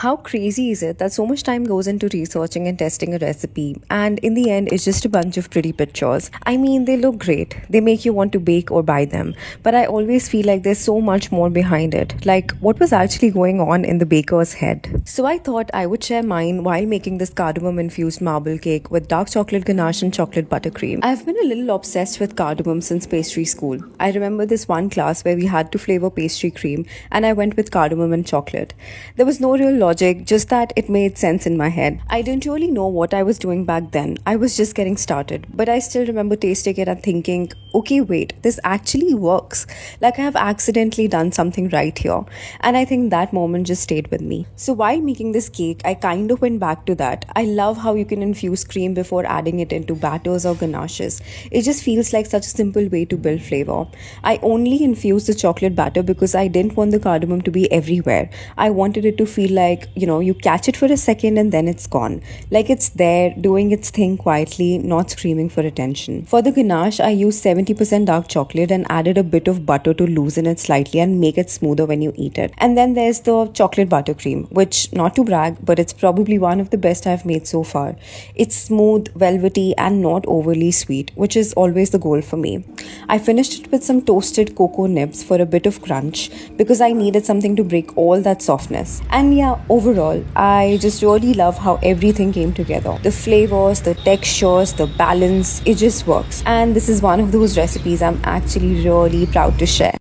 How crazy is it that so much time goes into researching and testing a recipe, and in the end, it's just a bunch of pretty pictures? I mean, they look great, they make you want to bake or buy them, but I always feel like there's so much more behind it. Like, what was actually going on in the baker's head? So, I thought I would share mine while making this cardamom infused marble cake with dark chocolate ganache and chocolate buttercream. I've been a little obsessed with cardamom since pastry school. I remember this one class where we had to flavor pastry cream, and I went with cardamom and chocolate. There was no real logic, just that it made sense in my head. I didn't really know what I was doing back then. I was just getting started. But I still remember tasting it and thinking, okay, wait, this actually works. Like I have accidentally done something right here. And I think that moment just stayed with me. So while making this cake, I kind of went back to that. I love how you can infuse cream before adding it into batters or ganaches. It just feels like such a simple way to build flavor. I only infused the chocolate batter because I didn't want the cardamom to be everywhere. I wanted it to feel like, you catch it for a second and then it's gone. Like it's there, doing its thing quietly, not screaming for attention. For the ganache, I used 70% dark chocolate and added a bit of butter to loosen it slightly and make it smoother when you eat it. And then there's the chocolate buttercream, which, not to brag, but it's probably one of the best I've made so far. It's smooth, velvety, and not overly sweet, which is always the goal for me. I finished it with some toasted cocoa nibs for a bit of crunch because I needed something to break all that softness. And yeah, overall, I just really love how everything came together. The flavors, the textures, the balance, it just works. And this is one of those recipes I'm actually really proud to share.